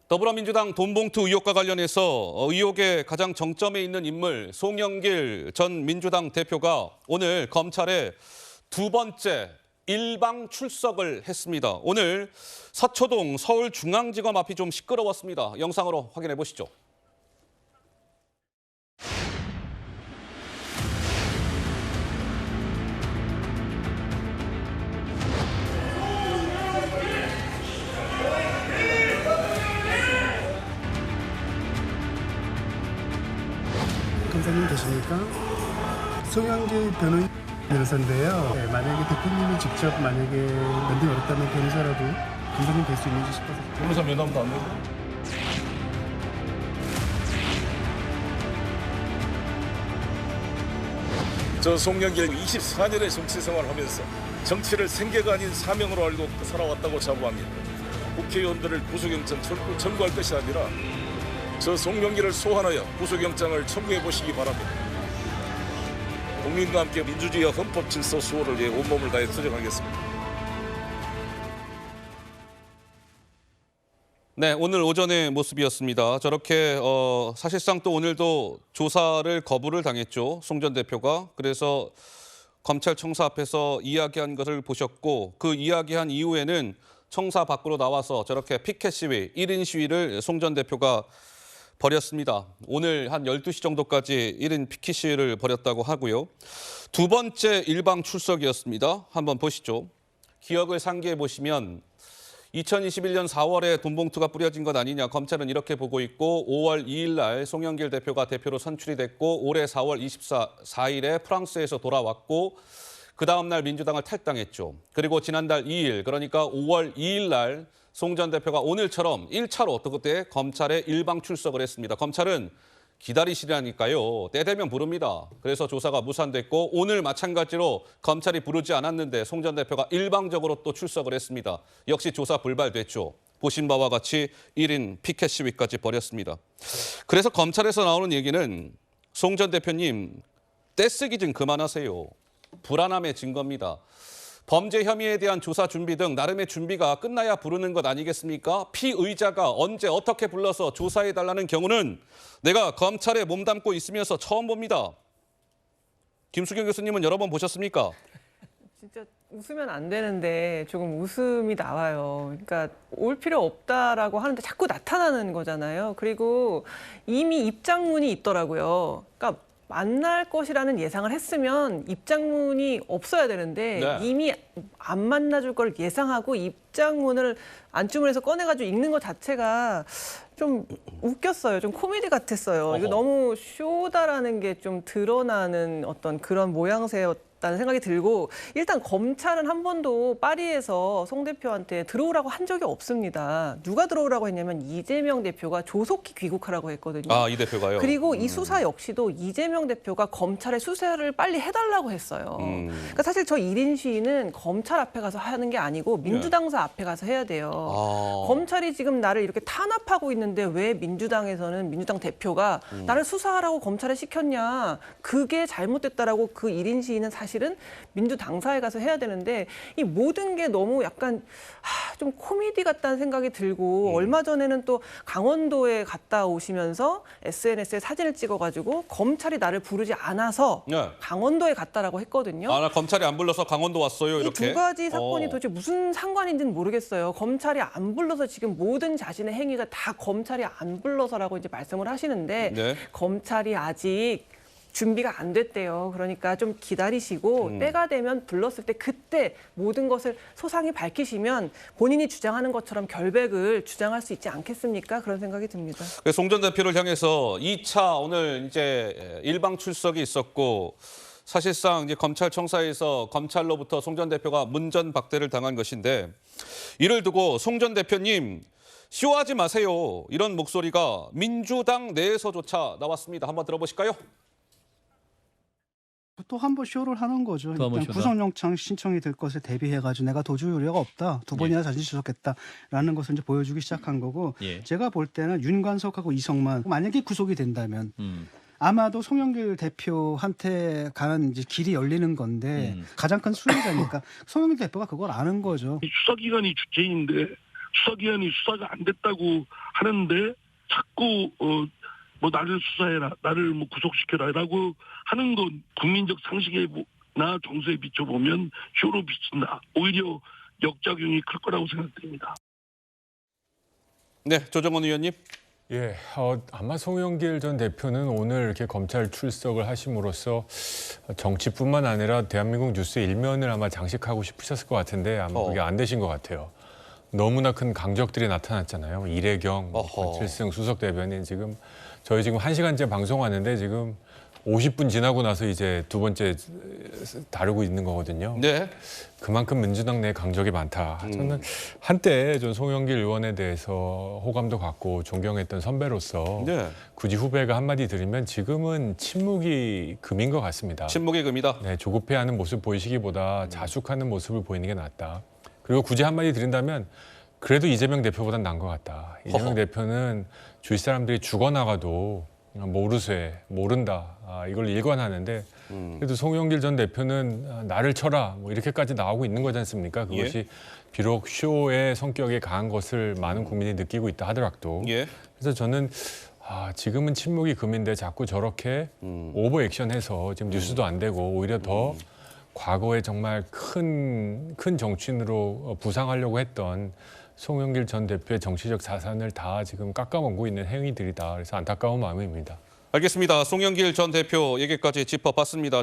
더불어민주당 돈봉투 의혹과 관련해서 의혹의 가장 정점에 있는 인물 송영길 전 민주당 대표가 오늘 검찰에 두 번째 일방 출석을 했습니다. 오늘 서초동 서울중앙지검 앞이 좀 시끄러웠습니다. 영상으로 확인해 보시죠. 검사님 계십니까? 송영길 변호사인데요. 네, 만약에 대표님이 직접 만약에 면담이 어렵다면 변호사라도 검사님 될 수 있는지 싶어서. 변호사 면담도 안 되고. 저 송영길 24년의 정치 생활하면서 정치를 생계가 아닌 사명으로 알고 살아왔다고 자부합니다. 국회의원들을 구속영장 청구할 것이 아니라 저 송영길을 소환하여 구속영장을 청구해 보시기 바랍니다. 국민과 함께 민주주의와 헌법 질서 수호를 위해 온몸을 다해 투쟁하겠습니다. 네, 오늘 오전의 모습이었습니다. 저렇게 사실상 또 오늘도 조사를 거부를 당했죠. 송 전 대표가. 그래서 검찰청사 앞에서 이야기한 것을 보셨고 그 이야기한 이후에는 청사 밖으로 나와서 저렇게 피켓 시위, 1인 시위를 송 전 대표가 벌였습니다. 오늘 한 12시 정도까지 1인 피켓 시위를 벌였다고 하고요. 두 번째 일방 출석이었습니다. 한번 보시죠. 기억을 상기해 보시면 2021년 4월에 돈봉투가 뿌려진 것 아니냐 검찰은 이렇게 보고 있고 5월 2일 날 송영길 대표가 대표로 선출이 됐고 올해 4월 24일에 프랑스에서 돌아왔고 그 다음 날 민주당을 탈당했죠. 그리고 지난달 2일 그러니까 5월 2일 날 송 전 대표가 오늘처럼 1차로 그때 검찰에 일방 출석을 했습니다. 검찰은 기다리시라니까요. 때 되면 부릅니다. 그래서 조사가 무산됐고 오늘 마찬가지로 검찰이 부르지 않았는데 송 전 대표가 일방적으로 또 출석을 했습니다. 역시 조사 불발됐죠. 보신 바와 같이 1인 피켓 시위까지 벌였습니다. 그래서 검찰에서 나오는 얘기는 송 전 대표님 떼쓰기 좀 그만하세요. 불안함의 증거입니다. 범죄 혐의에 대한 조사 준비 등 나름의 준비가 끝나야 부르는 것 아니겠습니까? 피의자가 언제 어떻게 불러서 조사해달라는 경우는 내가 검찰에 몸담고 있으면서 처음 봅니다. 김수경 교수님은 여러 번 보셨습니까? 진짜 웃으면 안 되는데 조금 웃음이 나와요. 그러니까 올 필요 없다라고 하는데 자꾸 나타나는 거잖아요. 그리고 이미 입장문이 있더라고요. 그러니까 만날 것이라는 예상을 했으면 입장문이 없어야 되는데 네. 이미 안 만나줄 걸 예상하고 입장문을 안주문에서 꺼내가지고 읽는 것 자체가 좀 웃겼어요. 좀 코미디 같았어요. 이거 너무 쇼다라는 게 좀 드러나는 어떤 그런 모양새였다는 생각이 들고 일단 검찰은 한 번도 파리에서 송 대표한테 들어오라고 한 적이 없습니다. 누가 들어오라고 했냐면 이재명 대표가 조속히 귀국하라고 했거든요. 아, 이 대표가요? 그리고 이 수사 역시도 이재명 대표가 검찰의 수사를 빨리 해달라고 했어요. 그러니까 사실 저 1인 시위는 검찰 앞에 가서 하는 게 아니고 민주당사 앞에 가서 해야 돼요. 검찰이 지금 나를 이렇게 탄압하고 있는데 왜 민주당에서는 민주당 대표가 나를 수사하라고 검찰에 시켰냐. 그게 잘못됐다라고 그 1인 시위는 사실은 민주당사에 가서 해야 되는데 이 모든 게 너무 약간 좀 코미디 같다는 생각이 들고 얼마 전에는 또 강원도에 갔다 오시면서 SNS에 사진을 찍어가지고 검찰이 나를 부르지 않아서 네. 강원도에 갔다라고 했거든요. 나 검찰이 안 불러서 강원도 왔어요. 이 이렇게. 두 가지 사건이 도대체 무슨 상관인지는 모르겠어요. 검찰이 안 불러서 지금 모든 자신의 행위가 다 검찰이 안 불러서라고 이제 말씀을 하시는데 네. 검찰이 아직 준비가 안 됐대요. 그러니까 좀 기다리시고 때가 되면 불렀을 때 그때 모든 것을 소상히 밝히시면 본인이 주장하는 것처럼 결백을 주장할 수 있지 않겠습니까? 그런 생각이 듭니다. 송 전 대표를 향해서 2차 오늘 이제 일방 출석이 있었고 사실상 이제 검찰청사에서 검찰로부터 송 전 대표가 문전박대를 당한 것인데 이를 두고 송 전 대표님 쇼하지 마세요. 이런 목소리가 민주당 내에서조차 나왔습니다. 한번 들어보실까요? 또 한 번 쇼를 하는 거죠. 또 한번 일단 쇼다. 구속영장 신청이 될 것에 대비해가지고 내가 도주 우려가 없다. 두 번이나 자진 출석했다라는 것을 이제 보여주기 시작한 거고 예. 제가 볼 때는 윤관석하고 이성만 만약에 구속이 된다면 아마도 송영길 대표한테 가는 이제 길이 열리는 건데 가장 큰 수혜자니까 송영길 대표가 그걸 아는 거죠. 수사기관이 주체인데 수사기관이 수사가 안 됐다고 하는데 자꾸 뭐 나를 수사해라, 나를 뭐 구속시켜라라고 하는 건 국민적 상식이나 정서에 비춰보면 쇼로 비친다. 오히려 역작용이 클 거라고 생각됩니다. 네, 조정원 의원님. 예, 아마 송영길 전 대표는 오늘 이렇게 검찰 출석을 하심으로써 정치뿐만 아니라 대한민국 뉴스의 일면을 아마 장식하고 싶으셨을 것 같은데 아마 그게 안 되신 것 같아요. 너무나 큰 강적들이 나타났잖아요. 이래경, 권칠승 수석 대변인 저희 지금 1시간째 방송하는데 지금 50분 지나고 나서 이제 두 번째 다루고 있는 거거든요. 네. 그만큼 민주당 내 강적이 많다. 저는 한때 전 송영길 의원에 대해서 호감도 갖고 존경했던 선배로서 네. 굳이 후배가 한마디 드리면 지금은 침묵이 금인 것 같습니다. 침묵의 금이다. 네, 조급해하는 모습 보이시기보다 자숙하는 모습을 보이는 게 낫다. 그리고 굳이 한마디 드린다면 그래도 이재명 대표보단 나은 것 같다. 이재명 대표는 주위 사람들이 죽어나가도 모른다. 이걸 일관하는데 그래도 송영길 전 대표는 나를 쳐라 뭐 이렇게까지 나오고 있는 거지 않습니까? 그것이 비록 쇼의 성격에 강한 것을 많은 국민이 느끼고 있다 하더라도 그래서 저는 지금은 침묵이 금인데 자꾸 저렇게 오버 액션해서 지금 뉴스도 안 되고 오히려 더 과거에 정말 큰 정치인으로 부상하려고 했던 송영길 전 대표의 정치적 자산을 다 지금 깎아먹고 있는 행위들이다. 그래서 안타까운 마음입니다. 알겠습니다. 송영길 전 대표 얘기까지 짚어봤습니다.